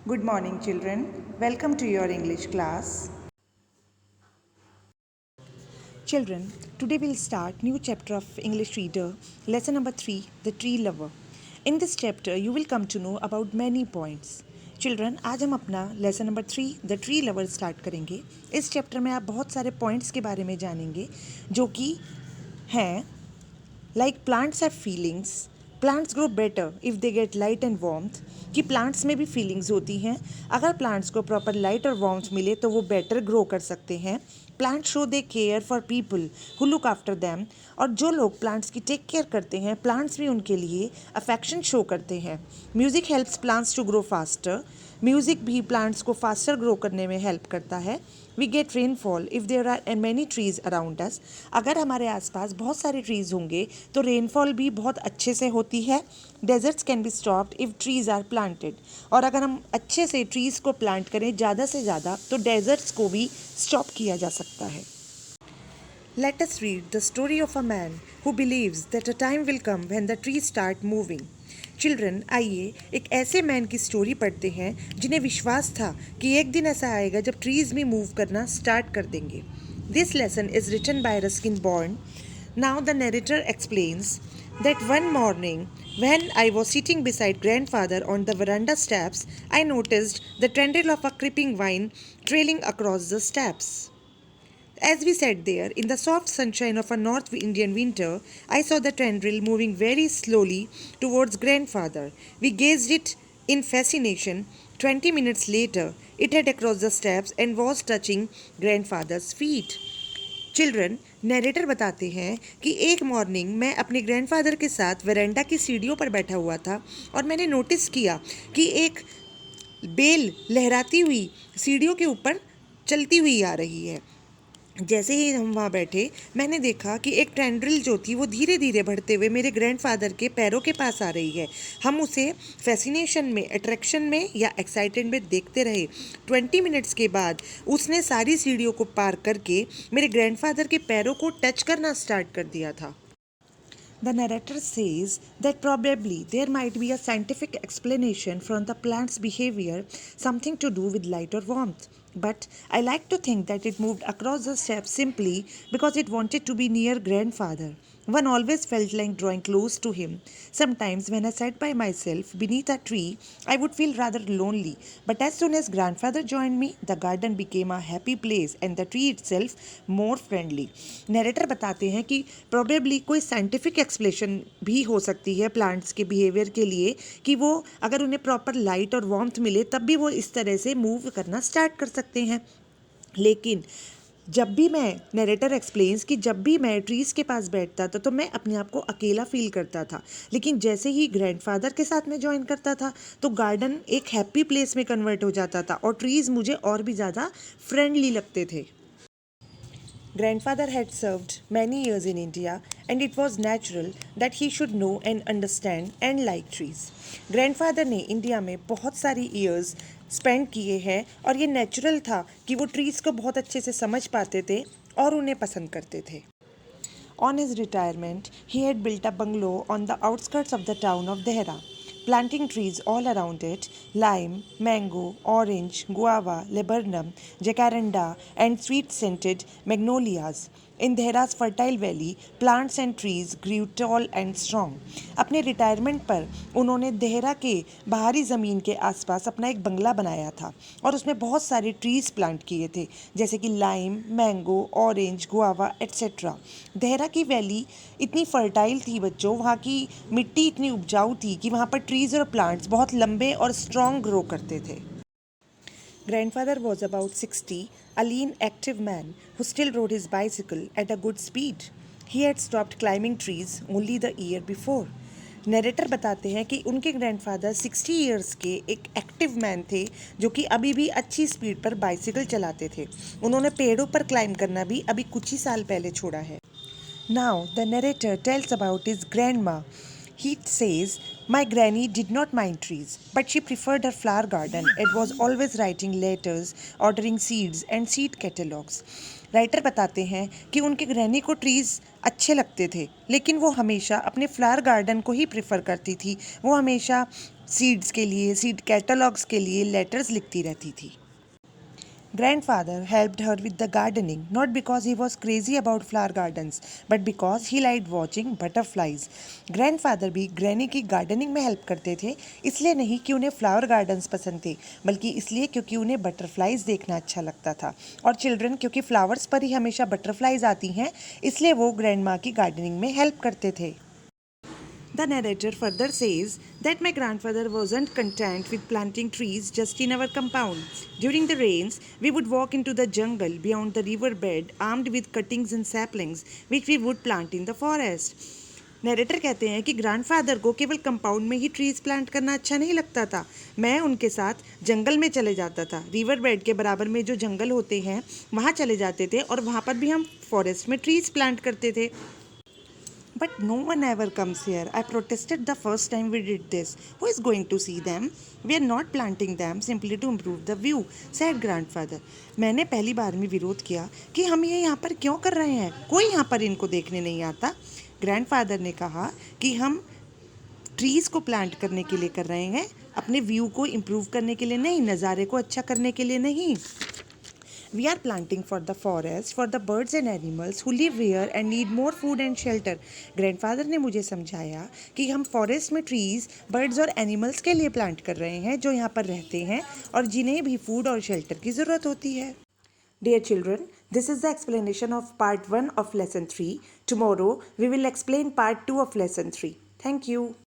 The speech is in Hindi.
Good morning, children. Welcome to your English class. Children, today we'll start new chapter of English Reader, lesson number 3, The Tree Lover. In this chapter, you will come to know about many points. Children आज हम अपना lesson number 3 the tree lover start करेंगे. इस चैप्टर में आप बहुत सारे पॉइंट्स के बारे में जानेंगे जो कि हैं like plants have feelings, plants grow better if they get light and warmth, कि प्लांट्स में भी फीलिंग्स होती हैं. अगर प्लांट्स को प्रॉपर लाइट और वार्मथ मिले तो वो बेटर ग्रो कर सकते हैं. Plant show they care for people who look after them, और जो लोग प्लांट्स की टेक केयर करते हैं प्लांट्स भी उनके लिए अफेक्शन शो करते हैं. Music helps plants to grow faster, music भी प्लांट्स को फास्टर ग्रो करने में हेल्प करता है. We get rainfall if there are many trees around us, अगर हमारे आसपास बहुत सारे ट्रीज़ होंगे तो रेनफॉल भी बहुत अच्छे से होती है. Deserts can be stopped if trees are planted, और अगर हम अच्छे से ट्रीज़ को प्लांट करें ज़्यादा से ज़्यादा तो डेजर्ट्स को भी स्टॉप किया जा सकता है. Let us read the story of a man who believes that a time will come when the trees start moving. Children, आइए एक ऐसे मैन की स्टोरी पढ़ते हैं जिन्हें विश्वास था कि एक दिन ऐसा आएगा जब ट्रीज भी मूव करना स्टार्ट कर देंगे. This lesson is written by Ruskin बॉर्न. Now the narrator explains that one morning when I was sitting beside grandfather on the veranda steps, I noticed the tendril of a creeping vine trailing across the steps. As we sat there in the soft sunshine of a North Indian winter, I saw the tendril moving very slowly towards grandfather. We gazed it in fascination. 20 minutes later, it had crossed the steps and was touching grandfather's feet. Children, narrator बताते हैं कि एक मॉर्निंग मैं अपने ग्रैंडफादर के साथ वेरेंडा की सीढ़ियों पर बैठा हुआ था और मैंने नोटिस किया कि एक बेल लहराती हुई सीढ़ियों के ऊपर चलती हुई आ रही है. जैसे ही हम वहाँ बैठे मैंने देखा कि एक टेंड्रिल जो थी वो धीरे धीरे बढ़ते हुए मेरे ग्रैंडफादर के पैरों के पास आ रही है. हम उसे फैसिनेशन में, अट्रैक्शन में या एक्साइटेड में देखते रहे. 20 मिनट्स के बाद उसने सारी सीढ़ियों को पार करके मेरे ग्रैंडफादर के पैरों को टच करना स्टार्ट कर दिया था. The narrator says that probably there might be a scientific explanation from the plant's behavior, something to do with light or warmth. But I like to think that it moved across the steps simply because it wanted to be near grandfather. One always felt like drawing close to him. Sometimes when I sat by myself beneath a tree, I would feel rather lonely. But as soon as grandfather joined me, the garden became a happy place and the tree itself more friendly. Narrator बताते हैं कि probably कोई scientific explanation भी हो सकती है प्लांट्स के बिहेवियर के लिए कि वो अगर उन्हें प्रॉपर लाइट और वार्मथ मिले तब भी वो इस तरह से मूव करना स्टार्ट कर सकते हैं. लेकिन जब भी मैं नरेटर एक्सप्लेन्स कि जब भी मैं ट्रीज़ के पास बैठता था तो मैं अपने आप को अकेला फील करता था, लेकिन जैसे ही ग्रैंडफादर के साथ में ज्वाइन करता था तो गार्डन एक हैप्पी प्लेस में कन्वर्ट हो जाता था और ट्रीज़ मुझे और भी ज़्यादा फ्रेंडली लगते थे. Grandfather had served many years in India and it was natural that he should know and understand and like trees. Grandfather ने इंडिया में बहुत सारी ईयर्स स्पेंड किए हैं और ये नेचुरल था कि वो ट्रीज़ को बहुत अच्छे से समझ पाते थे और उन्हें पसंद करते थे. On his retirement, he had built a bungalow on the outskirts of the town of Dehra, planting trees all around it: lime, mango, orange, guava, laburnum, jacaranda, and sweet-scented magnolias. In Dehra's fertile valley, plants and trees grew tall and strong. अपने रिटायरमेंट पर उन्होंने देहरा के बाहरी ज़मीन के आसपास अपना एक बंगला बनाया था और उसमें बहुत सारे ट्रीज़ प्लांट किए थे जैसे कि lime, mango, orange, guava etcetera. Dehra की वैली इतनी फर्टाइल थी बच्चों, वहाँ की मिट्टी इतनी उपजाऊ थी कि वहाँ पर ट्रीज़ और प्लांट्स बहुत लंबे और स्ट्रॉन्ग ग्रो करते थे. Grandfather was about 60, a lean, active man who still rode his bicycle at a good speed. He had stopped climbing trees only the year before. Narrator बताते हैं कि उनके ग्रैंडफादर 60 ईयर्स के एक एक्टिव मैन थे जो कि अभी भी अच्छी स्पीड पर बाइसिकल चलाते थे. उन्होंने पेड़ों पर क्लाइंब करना भी अभी कुछ ही साल पहले छोड़ा है. Now the narrator tells about his grandma. He says, my granny did not mind trees, but she preferred her flower garden and was always writing letters, ordering seeds and seed catalogs. Writer बताते हैं कि उनके ग्रैनी को ट्रीज़ अच्छे लगते थे, लेकिन वो हमेशा अपने फ्लावर गार्डन को ही प्रेफर करती थी. वो हमेशा सीड्स के लिए, सीड कैटलॉग्स के लिए लेटर्स लिखती रहती थी। Grandfather helped her with the gardening, not because he was crazy about flower gardens, but because he liked watching butterflies. Grandfather भी ग्रैनी की गार्डनिंग में हेल्प करते थे, इसलिए नहीं कि उन्हें फ्लावर गार्डन्स पसंद थे, बल्कि इसलिए क्योंकि उन्हें बटरफ्लाइज देखना अच्छा लगता था। और चिल्ड्रन क्योंकि फ्लावर्स पर ही हमेशा बटरफ्लाइज आती हैं, इसलिए वो ग्रैंड माँ की गार्डनिंग में हेल्प करते थे। The narrator further says that my grandfather wasn't content with planting trees just in our compound. During the rains, we would walk into the jungle beyond the riverbed armed with cuttings and saplings which we would plant in the forest. Narrator कहते हैं कि ग्रैंडफादर को केवल कंपाउंड में ही ट्रीज प्लांट करना अच्छा नहीं लगता था। मैं उनके साथ जंगल में चले जाता था, रिवर बेड के बराबर में जो जंगल होते हैं वहाँ चले जाते थे और वहाँ पर भी हम फॉरेस्ट में ट्रीज प्लांट करते थे। But no one ever comes here. I protested the first time we did this. Who is going to see them? We are not planting them simply to improve the view, said grandfather. मैंने पहली बार में विरोध किया कि हम ये यहाँ पर क्यों कर रहे हैं, कोई यहाँ पर इनको देखने नहीं आता। ग्रैंडफादर ने कहा कि हम ट्रीज़ को प्लांट करने के लिए कर रहे हैं, अपने व्यू को इम्प्रूव करने के लिए नहीं, नज़ारे को अच्छा करने के लिए नहीं। We are planting for the forest, for the birds and animals who live here and need more food and shelter. Grandfather ने मुझे समझाया कि हम फॉरेस्ट में ट्रीज़, बर्ड्स और एनिमल्स के लिए प्लांट कर रहे हैं जो यहाँ पर रहते हैं और जिन्हें भी फूड और शेल्टर की ज़रूरत होती है। Dear children, this is the explanation of part 1 of lesson 3. Tomorrow we will explain part 2 of lesson 3. Thank you.